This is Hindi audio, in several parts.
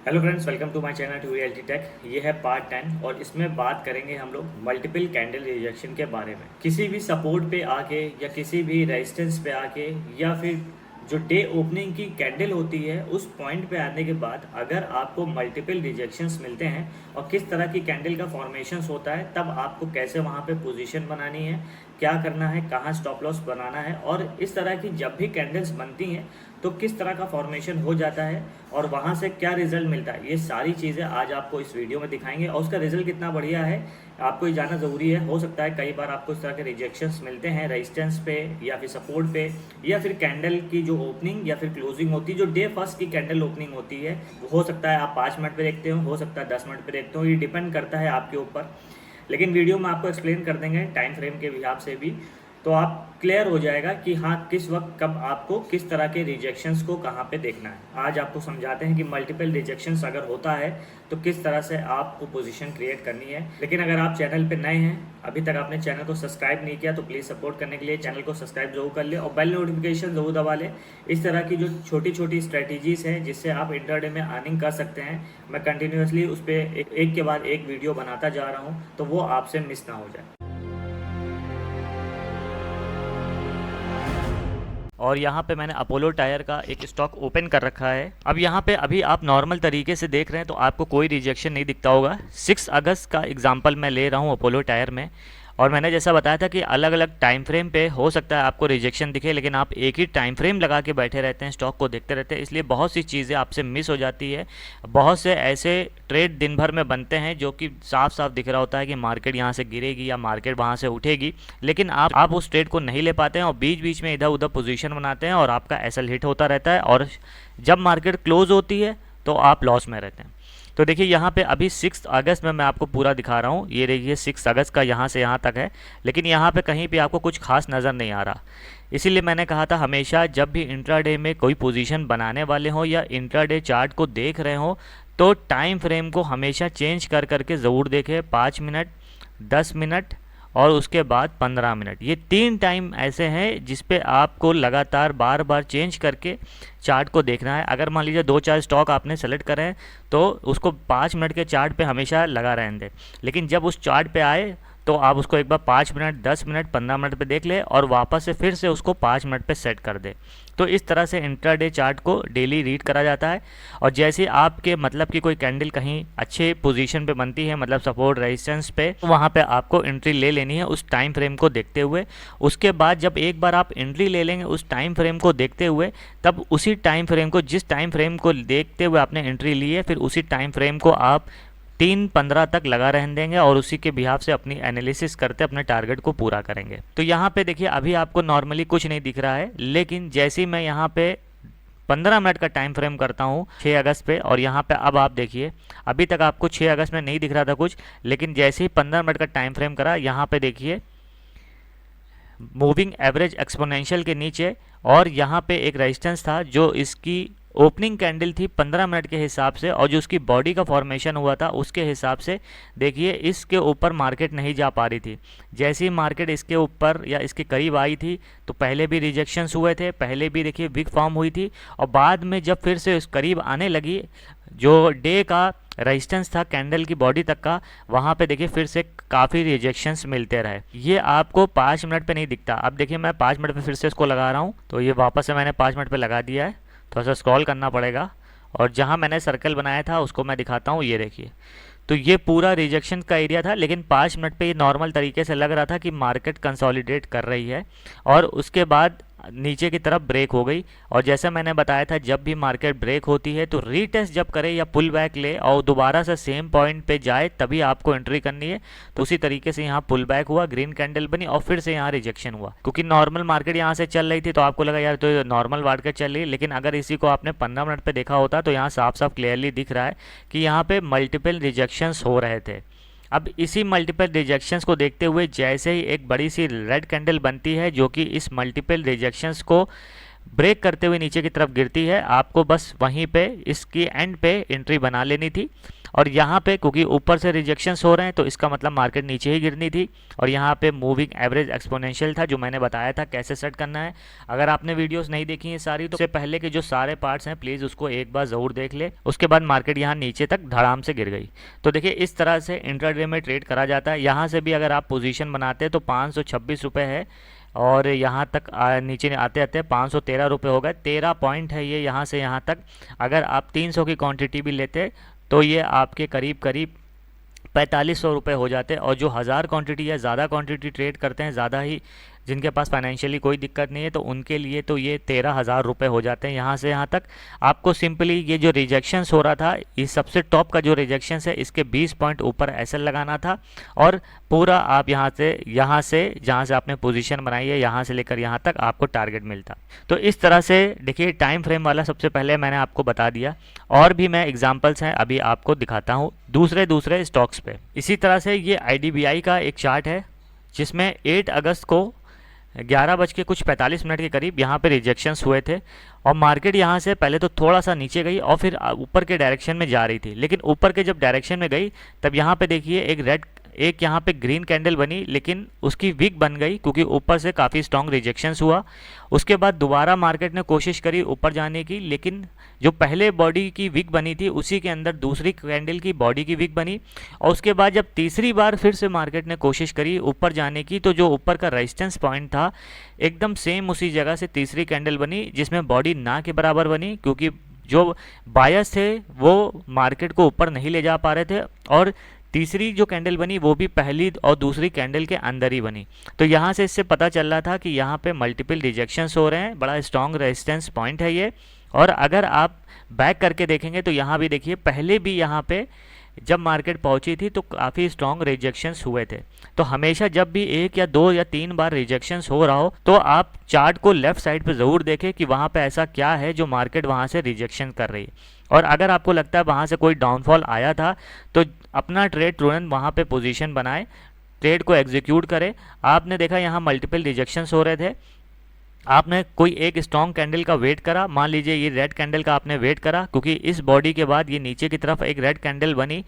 Hello friends, welcome to my channel to reality tech. ये है पार्ट 10 और इसमें बात करेंगे हम लोग मल्टीपल कैंडल रिजेक्शन के बारे में। किसी भी सपोर्ट पे आके या किसी भी रेजिस्टेंस पे आके या फिर जो डे ओपनिंग की कैंडल होती है उस पॉइंट पे आने के बाद अगर आपको मल्टीपल रिजेक्शंस मिलते हैं और किस तरह की कैंडल का फॉर्मेशंस होता है, तब आपको कैसे वहाँ पे पोजीशन बनानी है, क्या करना है, कहाँ स्टॉप लॉस बनाना है, और इस तरह की जब भी कैंडल्स बनती हैं तो किस तरह का फॉर्मेशन हो जाता है और वहाँ से क्या रिजल्ट मिलता है, ये सारी चीज़ें आज आपको इस वीडियो में दिखाएंगे। और उसका रिजल्ट कितना बढ़िया है आपको ये जानना ज़रूरी है। हो सकता है कई बार आपको इस तरह के रिजेक्शंस मिलते हैं रेजिस्टेंस पे या फिर सपोर्ट पे, या फिर कैंडल की जो ओपनिंग या फिर क्लोजिंग होती है, जो डे फर्स्ट की कैंडल ओपनिंग होती है, हो सकता है आप 5 मिनट पे देखते हो सकता है 10 मिनट पे देखते हो, ये डिपेंड करता है आपके ऊपर। लेकिन वीडियो में आपको एक्सप्लेन कर देंगे टाइम फ्रेम के हिसाब से भी, तो आप क्लियर हो जाएगा कि हाँ किस वक्त कब आपको किस तरह के रिजेक्शंस को कहाँ पे देखना है। आज आपको समझाते हैं कि मल्टीपल रिजेक्शंस अगर होता है तो किस तरह से आपको पोजीशन क्रिएट करनी है। लेकिन अगर आप चैनल पे नए हैं, अभी तक आपने चैनल को सब्सक्राइब नहीं किया, तो प्लीज़ सपोर्ट करने के लिए चैनल को सब्सक्राइब जरूर कर ले और बेल नोटिफिकेशन जरूर दबा लें। इस तरह की जो छोटी छोटी स्ट्रेटेजीज़ हैं जिससे आप इंटरडे में अर्निंग कर सकते हैं, मैं कंटिन्यूसली उस पर एक के बाद एक वीडियो बनाता जा रहा हूँ, तो वो आपसे मिस ना हो जाए। और यहाँ पे मैंने अपोलो टायर का एक स्टॉक ओपन कर रखा है। अब यहाँ पे अभी आप नॉर्मल तरीके से देख रहे हैं तो आपको कोई रिजेक्शन नहीं दिखता होगा। 6 अगस्त का एग्जांपल मैं ले रहा हूँ अपोलो टायर में, और मैंने जैसा बताया था कि अलग अलग टाइम फ्रेम पे हो सकता है आपको रिजेक्शन दिखे, लेकिन आप एक ही टाइम फ्रेम लगा के बैठे रहते हैं, स्टॉक को देखते रहते हैं, इसलिए बहुत सी चीज़ें आपसे मिस हो जाती है। बहुत से ऐसे ट्रेड दिन भर में बनते हैं जो कि साफ साफ दिख रहा होता है कि मार्केट यहाँ से गिरेगी या मार्केट वहाँ से उठेगी, लेकिन आप उस ट्रेड को नहीं ले पाते हैं और बीच बीच में इधर उधर पोजीशन बनाते हैं और आपका एसएल हिट होता रहता है, और जब मार्केट क्लोज होती है तो आप लॉस में रहते हैं। तो देखिए यहाँ पे अभी 6 अगस्त में मैं आपको पूरा दिखा रहा हूँ। ये देखिए 6 अगस्त का यहाँ से यहाँ तक है, लेकिन यहाँ पे कहीं भी आपको कुछ खास नज़र नहीं आ रहा। इसीलिए मैंने कहा था हमेशा जब भी इंट्राडे में कोई पोजीशन बनाने वाले हो या इंट्राडे चार्ट को देख रहे हो तो टाइम फ्रेम को हमेशा चेंज कर करके ज़रूर देखें। 5 मिनट, 10 मिनट और उसके बाद 15 मिनट, ये 3 टाइम ऐसे हैं जिस पे आपको लगातार बार बार चेंज करके चार्ट को देखना है। अगर मान लीजिए 2-4 स्टॉक आपने सेलेक्ट करे हैं तो उसको 5 मिनट के चार्ट पे हमेशा लगा रहने दें, लेकिन जब उस चार्ट पे आए तो आप उसको एक बार 5 मिनट, 10 मिनट, 15 मिनट पे देख ले और वापस से फिर से उसको 5 मिनट पे सेट कर दे। तो इस तरह से इंट्राडे चार्ट को डेली रीड करा जाता है। और जैसे आपके मतलब कि कोई कैंडल कहीं अच्छे पोजीशन पे बनती है, मतलब सपोर्ट रेजिस्टेंस पे, वहाँ पे आपको एंट्री ले लेनी है उस टाइम फ्रेम को देखते हुए। उसके बाद जब एक बार आप एंट्री ले लेंगे उस टाइम फ्रेम को देखते हुए, तब उसी टाइम फ्रेम को, जिस टाइम फ्रेम को देखते हुए आपने एंट्री ली है, फिर उसी टाइम फ्रेम को आप 3-15 तक लगा रहने देंगे और उसी के बिहाफ से अपनी एनालिसिस करते अपने टारगेट को पूरा करेंगे। तो यहाँ पे देखिए अभी आपको नॉर्मली कुछ नहीं दिख रहा है, लेकिन जैसे ही मैं यहाँ पे 15 मिनट का टाइम फ्रेम करता हूँ 6 अगस्त पे, और यहाँ पे अब आप देखिए अभी तक आपको 6 अगस्त में नहीं दिख रहा था कुछ, लेकिन जैसे ही 15 मिनट का टाइम फ्रेम करा, यहाँ पे देखिए मूविंग एवरेज एक्सपोनेंशियल के नीचे, और यहाँ पे एक रेजिस्टेंस था जो इसकी ओपनिंग कैंडल थी 15 मिनट के हिसाब से, और जो उसकी बॉडी का फॉर्मेशन हुआ था उसके हिसाब से देखिए इसके ऊपर मार्केट नहीं जा पा रही थी। जैसे ही मार्केट इसके ऊपर या इसके करीब आई थी तो पहले भी रिजेक्शंस हुए थे, पहले भी देखिए विक फॉर्म हुई थी, और बाद में जब फिर से इस करीब आने लगी, जो डे का रेजिस्टेंस था कैंडल की बॉडी तक का, वहाँ पे देखिए फिर से काफ़ी रिजेक्शंस मिलते रहे। ये आपको 5 मिनट पे नहीं दिखता। अब देखिए मैं 5 मिनट पे फिर से इसको लगा रहा हूँ, तो ये वापस से मैंने 5 मिनट पे लगा दिया है। थोड़ा सा स्क्रॉल करना पड़ेगा, और जहाँ मैंने सर्कल बनाया था उसको मैं दिखाता हूँ। ये देखिए, तो ये पूरा रिजेक्शन का एरिया था, लेकिन 5 मिनट पे ये नॉर्मल तरीके से लग रहा था कि मार्केट कंसोलिडेट कर रही है, और उसके बाद नीचे की तरफ ब्रेक हो गई। और जैसा मैंने बताया था जब भी मार्केट ब्रेक होती है तो रीटेस्ट जब करे या पुल बैक ले और दोबारा से सेम पॉइंट पे जाए तभी आपको एंट्री करनी है। तो उसी तरीके से यहाँ पुल बैक हुआ, ग्रीन कैंडल बनी और फिर से यहाँ रिजेक्शन हुआ, क्योंकि नॉर्मल मार्केट यहाँ से चल रही थी तो आपको लगा यार तो नॉर्मल मार्केट चल रही है, लेकिन अगर इसी को आपने 15 मिनट पे देखा होता तो यहाँ साफ साफ क्लियरली दिख रहा है कि यहाँ पे मल्टीपल रिजेक्शंस हो रहे थे। अब इसी मल्टीपल रिजेक्शंस को देखते हुए जैसे ही एक बड़ी सी रेड कैंडल बनती है जो कि इस मल्टीपल रिजेक्शंस को ब्रेक करते हुए नीचे की तरफ गिरती है, आपको बस वहीं पे इसकी एंड पे एंट्री बना लेनी थी। और यहाँ पे क्योंकि ऊपर से रिजेक्शंस हो रहे हैं तो इसका मतलब मार्केट नीचे ही गिरनी थी। और यहाँ पे मूविंग एवरेज एक्सपोनेंशियल था जो मैंने बताया था कैसे सेट करना है। अगर आपने वीडियोस नहीं देखी हैं सारी तो उससे पहले के जो सारे पार्ट्स हैं प्लीज़ उसको एक बार ज़रूर देख ले। उसके बाद मार्केट यहाँ नीचे तक धड़ाम से गिर गई। तो देखिए इस तरह से इंट्राडे में ट्रेड करा जाता है। यहाँ से भी अगर आप पोजीशन बनाते हैं तो 526 रुपये है और यहाँ तक नीचे आते आते 513 रुपये हो गए। 13 पॉइंट है ये यहाँ से यहाँ तक। अगर आप 300 की क्वांटिटी भी लेते तो ये आपके करीब करीब 4500 रुपये हो जाते। और जो 1000 क्वांटिटी या ज़्यादा क्वांटिटी ट्रेड करते हैं, ज़्यादा ही जिनके पास फाइनेंशियली कोई दिक्कत नहीं है, तो उनके लिए तो ये 13,000 रुपये हो जाते हैं यहाँ से यहाँ तक। आपको सिंपली ये जो रिजेक्शंस हो रहा था, इस सबसे टॉप का जो रिजेक्शंस है इसके 20 पॉइंट ऊपर एसएल लगाना था और पूरा आप यहाँ से जहाँ से आपने पोजीशन बनाई है यहाँ से लेकर यहाँ तक आपको टारगेट मिलता। तो इस तरह से देखिए टाइम फ्रेम वाला सबसे पहले मैंने आपको बता दिया। और भी मैं एग्जांपल्स हैं अभी आपको दिखाता हूँ दूसरे स्टॉक्स पे। इसी तरह से ये IDBI का एक चार्ट है जिसमें 8 अगस्त को 11:45 के करीब यहाँ पे रिजेक्शंस हुए थे और मार्केट यहाँ से पहले तो थोड़ा सा नीचे गई और फिर ऊपर के डायरेक्शन में जा रही थी। लेकिन ऊपर के जब डायरेक्शन में गई तब यहाँ पे देखिए एक यहाँ पे ग्रीन कैंडल बनी, लेकिन उसकी वीक बन गई क्योंकि ऊपर से काफ़ी स्ट्रॉन्ग रिजेक्शंस हुआ। उसके बाद दोबारा मार्केट ने कोशिश करी ऊपर जाने की, लेकिन जो पहले बॉडी की वीक बनी थी उसी के अंदर दूसरी कैंडल की बॉडी की वीक बनी। और उसके बाद जब तीसरी बार फिर से मार्केट ने कोशिश करी ऊपर जाने की तो जो ऊपर का रेजिस्टेंस पॉइंट था एकदम सेम उसी जगह से तीसरी कैंडल बनी जिसमें बॉडी ना के बराबर बनी, क्योंकि जो बायर्स थे वो मार्केट को ऊपर नहीं ले जा पा रहे थे। और तीसरी जो कैंडल बनी वो भी पहली और दूसरी कैंडल के अंदर ही बनी। तो यहाँ से इससे पता चल रहा था कि यहाँ पे मल्टीपल रिजेक्शंस हो रहे हैं, बड़ा स्ट्रॉन्ग रेजिस्टेंस पॉइंट है ये। और अगर आप बैक करके देखेंगे तो यहाँ भी देखिए पहले भी यहाँ पे जब मार्केट पहुंची थी तो काफ़ी स्ट्रॉन्ग रिजेक्शंस हुए थे। तो हमेशा जब भी 1 या 2 या 3 बार रिजेक्शंस हो रहा हो तो आप चार्ट को लेफ्ट साइड पे ज़रूर देखें कि वहाँ पे ऐसा क्या है जो मार्केट वहाँ से रिजेक्शन कर रही है। और अगर आपको लगता है वहाँ से कोई डाउनफॉल आया था तो अपना ट्रेड तुरंत वहाँ पे पोजीशन बनाए, ट्रेड को एग्जीक्यूट करें। आपने देखा यहाँ मल्टीपल रिजेक्शंस हो रहे थे, आपने कोई एक स्ट्रॉन्ग कैंडल का वेट करा, मान लीजिए ये रेड कैंडल का आपने वेट करा क्योंकि इस बॉडी के बाद ये नीचे की तरफ एक रेड कैंडल बनी,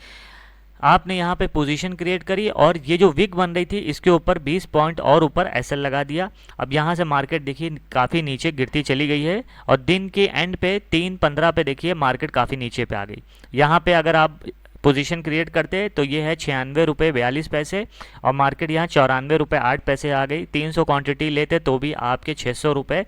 आपने यहाँ पे पोजीशन क्रिएट करी और ये जो विक बन रही थी इसके ऊपर 20 पॉइंट और ऊपर एसएल लगा दिया। अब यहाँ से मार्केट देखिए काफ़ी नीचे गिरती चली गई है और दिन के एंड पे 3:15 पे देखिए मार्केट काफ़ी नीचे पे आ गई। यहाँ पे अगर आप पोजीशन क्रिएट करते तो ये है 96 रुपये 42 पैसे और मार्केट यहाँ 94 रुपये 8 पैसे आ गई। 300 क्वांटिटी लेते तो भी आपके 600 रुपये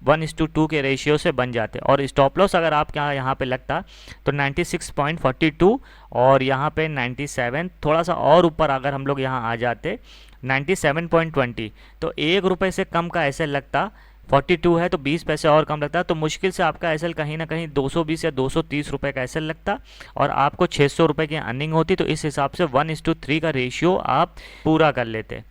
1:2 के रेशियो से बन जाते। और स्टॉप लॉस अगर आप यहाँ पे लगता तो 96.42 और यहाँ पे 97, थोड़ा सा और ऊपर अगर हम लोग यहाँ आ जाते 97.20 तो 1 रुपये से कम का ऐसे लगता। 42 है तो 20 पैसे और कम लगता, तो मुश्किल से आपका एसएल कहीं ना कहीं 220 या 230 रुपये का एसएल लगता और आपको 600 रुपये की अर्निंग होती। तो इस हिसाब से 1:3 का रेशियो आप पूरा कर लेते।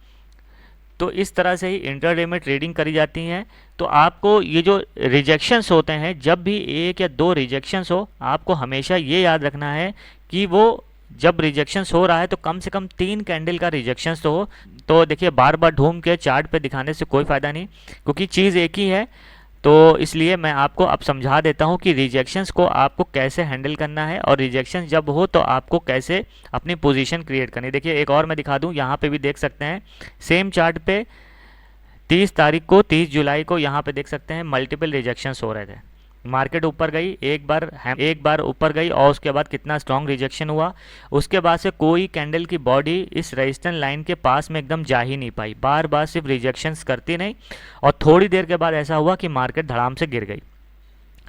तो इस तरह से ही इंट्राडे में ट्रेडिंग करी जाती हैं। तो आपको ये जो रिजेक्शंस होते हैं, जब भी 1 या 2 रिजेक्शंस हो, आपको हमेशा ये याद रखना है कि वो जब रिजेक्शंस हो रहा है तो कम से कम 3 कैंडल का रिजेक्शंस तो हो। तो देखिए बार बार ढूंढ के चार्ट पे दिखाने से कोई फ़ायदा नहीं क्योंकि चीज़ एक ही है। तो इसलिए मैं आपको अब समझा देता हूँ कि रिजेक्शंस को आपको कैसे हैंडल करना है और रिजेक्शन जब हो तो आपको कैसे अपनी पोजीशन क्रिएट करनी है। देखिए एक और मैं दिखा दूँ, यहाँ पे भी देख सकते हैं सेम चार्ट पे 30 जुलाई को यहाँ पे देख सकते हैं मल्टीपल रिजेक्शंस हो रहे थे। मार्केट ऊपर गई, एक बार ऊपर गई और उसके बाद कितना स्ट्रॉन्ग रिजेक्शन हुआ। उसके बाद से कोई कैंडल की बॉडी इस रेजिस्टेंस लाइन के पास में एकदम जा ही नहीं पाई, बार बार सिर्फ रिजेक्शंस करती नहीं और थोड़ी देर के बाद ऐसा हुआ कि मार्केट धड़ाम से गिर गई।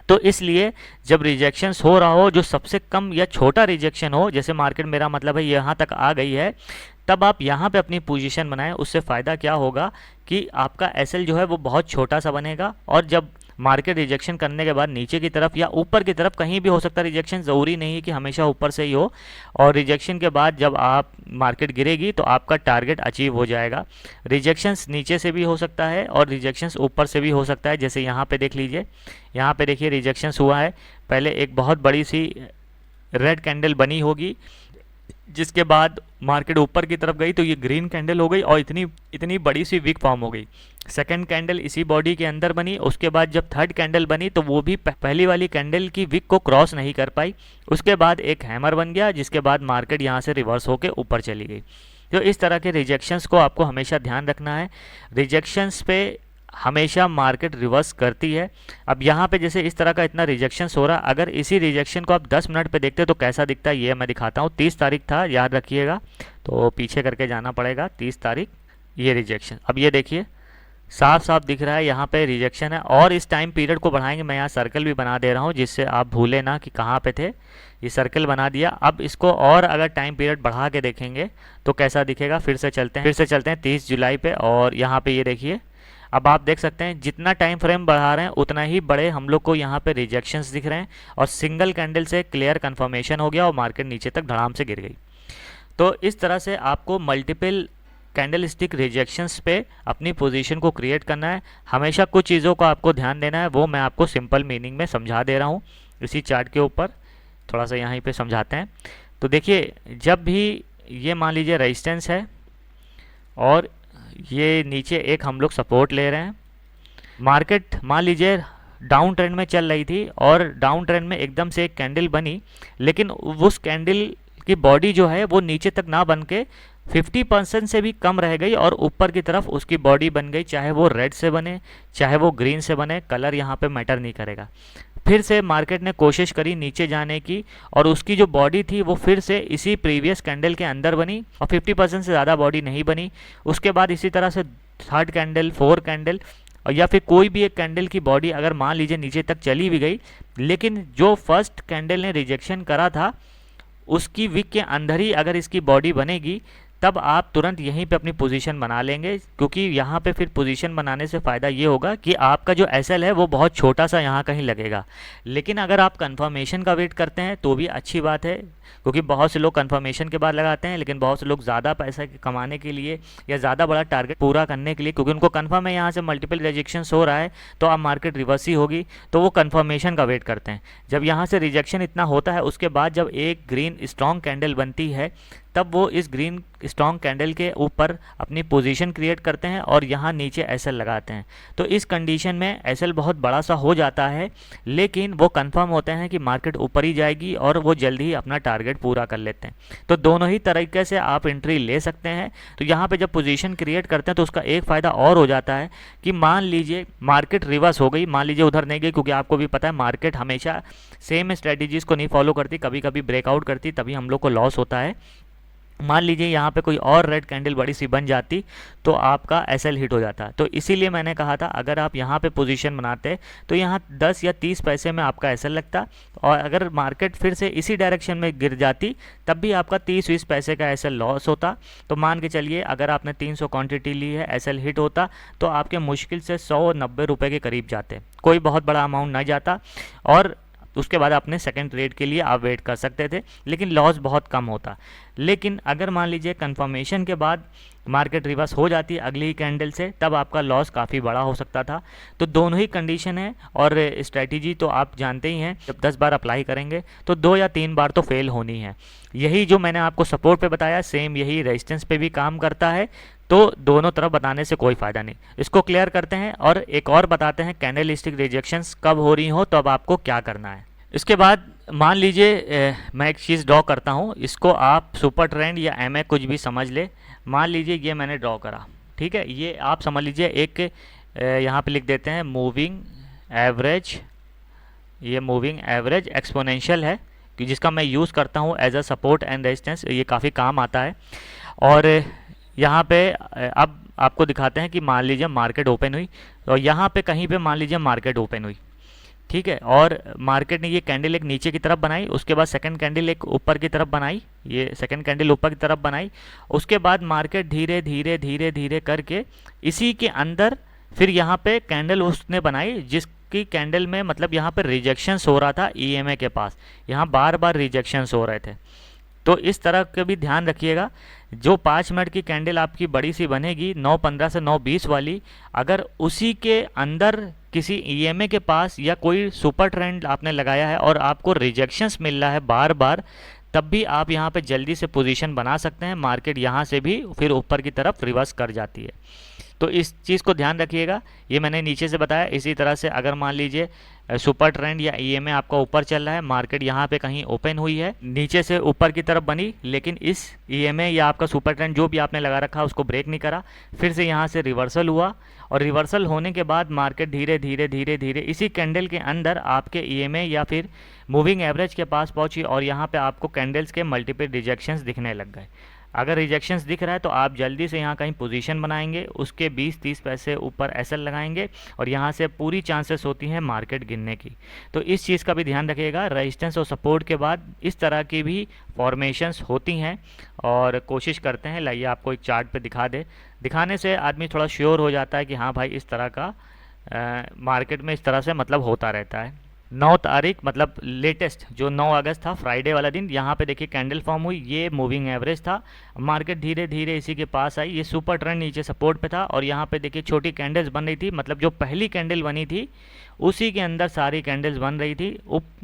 तो इसलिए जब रिजेक्शंस हो रहा हो, जो सबसे कम या छोटा रिजेक्शन हो, जैसे मार्केट मेरा मतलब है यहाँ तक आ गई है, तब आप यहाँ पे अपनी पोजीशन बनाएं। उससे फ़ायदा क्या होगा कि आपका एसएल जो है वो बहुत छोटा सा बनेगा और जब मार्केट रिजेक्शन करने के बाद नीचे की तरफ या ऊपर की तरफ कहीं भी हो सकता है रिजेक्शन, ज़रूरी नहीं है कि हमेशा ऊपर से ही हो। और रिजेक्शन के बाद जब आप मार्केट गिरेगी तो आपका टारगेट अचीव हो जाएगा। रिजेक्शंस नीचे से भी हो सकता है और रिजेक्शंस ऊपर से भी हो सकता है। जैसे यहाँ पे देख लीजिए, यहाँ पे देखिए रिजेक्शंस हुआ है, पहले एक बहुत बड़ी सी रेड कैंडल बनी होगी, जिसके बाद मार्केट ऊपर की तरफ गई तो ये ग्रीन कैंडल हो गई और इतनी इतनी बड़ी सी विक फॉर्म हो गई। सेकंड कैंडल इसी बॉडी के अंदर बनी, उसके बाद जब थर्ड कैंडल बनी तो वो भी पहली वाली कैंडल की विक को क्रॉस नहीं कर पाई। उसके बाद एक हैमर बन गया, जिसके बाद मार्केट यहाँ से रिवर्स होकर ऊपर चली गई। तो इस तरह के रिजेक्शंस को आपको हमेशा ध्यान रखना है। रिजेक्शंस पे हमेशा मार्केट रिवर्स करती है। अब यहाँ पे जैसे इस तरह का इतना रिजेक्शंस हो रहा, अगर इसी रिजेक्शन को आप 10 मिनट पे देखते तो कैसा दिखता है ये मैं दिखाता हूँ। 30 तारीख था, याद रखिएगा, तो पीछे करके जाना पड़ेगा। 30 तारीख ये रिजेक्शन, अब ये देखिए साफ साफ दिख रहा है यहाँ पे रिजेक्शन है। और इस टाइम पीरियड को बढ़ाएंगे, मैं यहाँ सर्कल भी बना दे रहा हूँ जिससे आप भूले ना कि कहाँ पे थे। ये सर्कल बना दिया। अब इसको और अगर टाइम पीरियड बढ़ा के देखेंगे तो कैसा दिखेगा, फिर से चलते हैं 30 जुलाई पे, और यहाँ पे ये देखिए अब आप देख सकते हैं जितना टाइम फ्रेम बढ़ा रहे हैं उतना ही बड़े हम लोग को यहाँ पे रिजेक्शंस दिख रहे हैं, और सिंगल कैंडल से क्लियर कंफर्मेशन हो गया और मार्केट नीचे तक धड़ाम से गिर गई। तो इस तरह से आपको मल्टीपल कैंडल स्टिक रिजेक्शंस पे अपनी पोजीशन को क्रिएट करना है। हमेशा कुछ चीज़ों को आपको ध्यान देना है, वो मैं आपको सिंपल मीनिंग में समझा दे रहा हूँ इसी चार्ट के ऊपर। थोड़ा सा यहीं पे समझाते हैं। तो देखिए जब भी ये मान लीजिए रेजिस्टेंस है और ये नीचे एक हम लोग सपोर्ट ले रहे हैं, मार्केट मान लीजिए डाउन ट्रेंड में चल रही थी और डाउन ट्रेंड में एकदम से एक कैंडल बनी, लेकिन उस कैंडल की बॉडी जो है वो नीचे तक ना बन के 50% से भी कम रह गई और ऊपर की तरफ उसकी बॉडी बन गई। चाहे वो रेड से बने चाहे वो ग्रीन से बने, कलर यहाँ पे मैटर नहीं करेगा। फिर से मार्केट ने कोशिश करी नीचे जाने की और उसकी जो बॉडी थी वो फिर से इसी प्रीवियस कैंडल के अंदर बनी और 50% से ज़्यादा बॉडी नहीं बनी। उसके बाद इसी तरह से थर्ड कैंडल, फोर्थ कैंडल, और या फिर कोई भी एक कैंडल की बॉडी अगर मान लीजिए नीचे तक चली भी गई, लेकिन जो फर्स्ट कैंडल ने रिजेक्शन करा था उसकी विक के अंदर ही अगर इसकी बॉडी बनेगी तब आप तुरंत यहीं पे अपनी पोजीशन बना लेंगे, क्योंकि यहाँ पे फिर पोजीशन बनाने से फ़ायदा ये होगा कि आपका जो एसएल है वो बहुत छोटा सा यहाँ कहीं लगेगा। लेकिन अगर आप कंफर्मेशन का वेट करते हैं तो भी अच्छी बात है, क्योंकि बहुत से लोग कंफर्मेशन के बाद लगाते हैं, लेकिन बहुत से लोग ज़्यादा पैसा कमाने के लिए या ज़्यादा बड़ा टारगेट पूरा करने के लिए, क्योंकि उनको कंफर्म है यहाँ से मल्टीपल रिजेक्शंस हो रहा है तो अब मार्केट रिवर्स ही होगी, तो वो कंफर्मेशन का वेट करते हैं। जब यहाँ से रिजेक्शन इतना होता है उसके बाद जब एक ग्रीन स्ट्रॉन्ग कैंडल बनती है तब वो इस ग्रीन स्ट्रॉन्ग कैंडल के ऊपर अपनी पोजीशन क्रिएट करते हैं और यहाँ नीचे एसएल लगाते हैं। तो इस कंडीशन में एसएल बहुत बड़ा सा हो जाता है, लेकिन वो कंफर्म होते हैं कि मार्केट ऊपर ही जाएगी और वो जल्दी ही अपना टारगेट पूरा कर लेते हैं। तो दोनों ही तरीके से आप एंट्री ले सकते हैं। तो यहाँ पे जब पोजीशन क्रिएट करते हैं तो उसका एक फ़ायदा और हो जाता है कि मान लीजिए मार्केट रिवर्स हो गई, मान लीजिए उधर नहीं गई, क्योंकि आपको भी पता है मार्केट हमेशा सेम स्ट्रेटजीज़ को नहीं फॉलो करती, कभी कभी ब्रेकआउट करती, तभी हम लोग को लॉस होता है। मान लीजिए यहाँ पे कोई और रेड कैंडल बड़ी सी बन जाती तो आपका एसएल हिट हो जाता। तो इसीलिए मैंने कहा था अगर आप यहाँ पे पोजीशन बनाते तो यहाँ 10 या 30 पैसे में आपका एसएल लगता, और अगर मार्केट फिर से इसी डायरेक्शन में गिर जाती तब भी आपका 30-20 पैसे का एसएल लॉस होता। तो मान के चलिए अगर आपने 300 क्वान्टिटी ली है, एसएल हिट होता तो आपके मुश्किल से 190 रुपये के करीब जाते, कोई बहुत बड़ा अमाउंट नहीं जाता, और उसके बाद अपने सेकंड ट्रेड के लिए आप वेट कर सकते थे, लेकिन लॉस बहुत कम होता। लेकिन अगर मान लीजिए कंफर्मेशन के बाद मार्केट रिवर्स हो जाती है अगली ही कैंडल से, तब आपका लॉस काफ़ी बड़ा हो सकता था। तो दोनों ही कंडीशन है, और स्ट्रैटेजी तो आप जानते ही हैं, जब 10 बार अप्लाई करेंगे तो 2 या 3 बार तो फेल होनी है। यही जो मैंने आपको सपोर्ट पे बताया सेम यही रेजिस्टेंस पे भी काम करता है। तो दोनों तरफ बताने से कोई फ़ायदा नहीं। इसको क्लियर करते हैं और एक और बताते हैं कैंडल स्टिक रिजेक्शंस कब हो रही हो तो अब आपको क्या करना है। इसके बाद मान लीजिए मैं एक चीज़ ड्रॉ करता हूँ, इसको आप सुपर ट्रेंड या एमए कुछ भी समझ ले। मान लीजिए ये मैंने ड्रॉ करा, ठीक है, ये आप समझ लीजिए एक यहाँ पे लिख देते हैं मूविंग एवरेज, ये मूविंग एवरेज एक्सपोनेंशियल है कि जिसका मैं यूज़ करता हूँ as a support and resistance, ये काफ़ी काम आता है। और यहाँ पे अब आपको दिखाते हैं कि मान लीजिए मार्केट ओपन हुई और यहाँ पे कहीं पे मान लीजिए मार्केट ओपन हुई, ठीक है, और मार्केट ने ये कैंडल एक नीचे की तरफ बनाई, उसके बाद सेकंड कैंडल एक ऊपर की तरफ बनाई, ये सेकंड कैंडल ऊपर की तरफ बनाई, उसके बाद मार्केट धीरे धीरे धीरे धीरे करके इसी के अंदर फिर यहाँ पे कैंडल उसने बनाई जिसकी कैंडल में मतलब यहाँ पे रिजेक्शंस हो रहा था ईएमए के पास, यहाँ बार बार रिजेक्शंस हो रहे थे। तो इस तरह का भी ध्यान रखिएगा, जो 5 मिनट की कैंडल आपकी बड़ी सी बनेगी 9:15 से 9:20 वाली, अगर उसी के अंदर किसी ईएमए के पास या कोई सुपर ट्रेंड आपने लगाया है और आपको रिजेक्शंस मिल रहा है बार बार, तब भी आप यहाँ पे जल्दी से पोजीशन बना सकते हैं। मार्केट यहाँ से भी फिर ऊपर की तरफ रिवर्स कर जाती है, तो इस चीज़ को ध्यान रखिएगा। ये मैंने नीचे से बताया। इसी तरह से अगर मान लीजिए सुपर ट्रेंड या ईएमए आपका ऊपर चल रहा है, मार्केट यहाँ पे कहीं ओपन हुई है, नीचे से ऊपर की तरफ बनी, लेकिन इस ईएमए या आपका सुपर ट्रेंड जो भी आपने लगा रखा उसको ब्रेक नहीं करा, फिर से यहाँ से रिवर्सल हुआ, और रिवर्सल होने के बाद मार्केट धीरे धीरे धीरे धीरे इसी कैंडल के अंदर आपके ईएमए या फिर मूविंग एवरेज के पास पहुंची, और यहाँ पे आपको कैंडल्स के मल्टीपल रिजेक्शंस दिखने लग गए। अगर रिजेक्शंस दिख रहा है तो आप जल्दी से यहाँ कहीं पोजीशन बनाएंगे, उसके 20-30 पैसे ऊपर एसएल लगाएंगे, और यहाँ से पूरी चांसेस होती हैं मार्केट गिरने की। तो इस चीज़ का भी ध्यान रखिएगा। रेजिस्टेंस और सपोर्ट के बाद इस तरह की भी फॉर्मेशंस होती हैं, और कोशिश करते हैं, लाइए आपको एक चार्ट पे दिखाने से आदमी थोड़ा श्योर हो जाता है कि हाँ भाई इस तरह का मार्केट में इस तरह से मतलब होता रहता है। 9 तारीख मतलब लेटेस्ट जो 9 अगस्त था, फ्राइडे वाला दिन, यहाँ पे देखिए कैंडल फॉर्म हुई, ये मूविंग एवरेज था, मार्केट धीरे धीरे इसी के पास आई, ये सुपर ट्रेंड नीचे सपोर्ट पे था, और यहाँ पे देखिए छोटी कैंडल्स बन रही थी, मतलब जो पहली कैंडल बनी थी उसी के अंदर सारी कैंडल्स बन रही थी,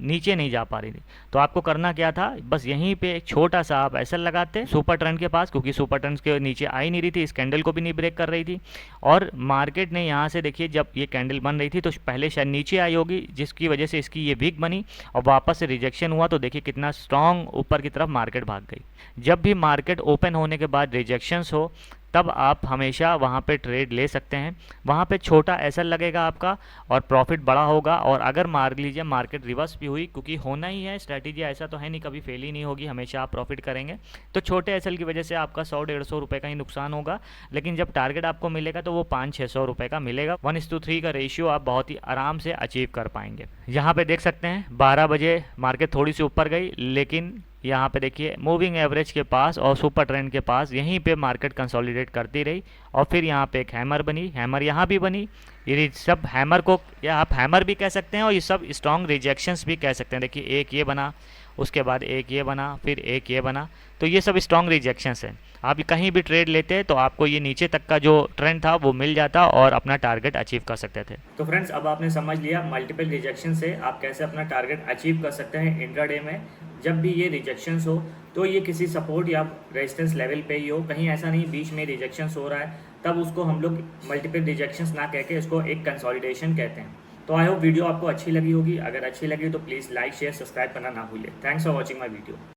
नीचे नहीं जा पा रही थी। तो आपको करना क्या था, बस यहीं पे एक छोटा सा आप एसएल लगाते सुपर ट्रेंड के पास, क्योंकि सुपर ट्रेंड के नीचे आ ही नहीं रही थी, इस कैंडल को भी नहीं ब्रेक कर रही थी, और मार्केट ने यहाँ से देखिए जब ये कैंडल बन रही थी तो पहले शायद नीचे आई होगी, जिसकी वजह से इसकी ये वीक बनी, और वापस से रिजेक्शन हुआ, तो देखिए कितना स्ट्रॉन्ग ऊपर की तरफ मार्केट भाग गई। जब भी मार्केट ओपन होने के बाद रिजेक्शंस हो, तब आप हमेशा वहाँ पे ट्रेड ले सकते हैं। वहाँ पे छोटा एसएल लगेगा आपका, और प्रॉफिट बड़ा होगा। और अगर मान लीजिए मार्केट रिवर्स भी हुई, क्योंकि होना ही है, स्ट्रैटेजी ऐसा तो है नहीं कभी फेल ही नहीं होगी, हमेशा आप प्रॉफिट करेंगे, तो छोटे एसएल की वजह से आपका 100-150 रुपये का ही नुकसान होगा, लेकिन जब टारगेट आपको मिलेगा तो वो 500-600 रुपये का मिलेगा। 1:3 का रेशियो आप बहुत ही आराम से अचीव कर पाएंगे। यहाँ पे देख सकते हैं 12 बजे मार्केट थोड़ी सी ऊपर गई, लेकिन यहाँ पे देखिए मूविंग एवरेज के पास और सुपर ट्रेंड के पास यहीं पे मार्केट कंसोलिडेट करती रही, और फिर यहाँ पे एक हैमर बनी, हैमर यहाँ भी बनी। ये सब हैमर को या आप हैमर भी कह सकते हैं, और ये सब स्ट्रॉन्ग रिजेक्शंस भी कह सकते हैं। देखिए एक ये बना, उसके बाद एक ये बना, फिर एक ये बना, तो ये सब स्ट्रॉन्ग रिजेक्शंस हैं। आप कहीं भी ट्रेड लेते तो आपको ये नीचे तक का जो ट्रेंड था वो मिल जाता, और अपना टारगेट अचीव कर सकते थे। तो फ्रेंड्स, अब आपने समझ लिया मल्टीपल रिजेक्शन से आप कैसे अपना टारगेट अचीव कर सकते हैं इंट्राडे में। जब भी ये रिजेक्शंस हो तो ये किसी सपोर्ट या रेजिस्टेंस लेवल पे ही हो, कहीं ऐसा नहीं बीच में रिजेक्शंस हो रहा है, तब उसको हम लोग मल्टीपल रिजेक्शंस ना कह के इसको एक कंसोलिडेशन कहते हैं। तो आई होप वीडियो आपको अच्छी लगी होगी। अगर अच्छी लगी तो प्लीज़ लाइक शेयर सब्सक्राइब करना ना भूलिए। Thanks for watching my video.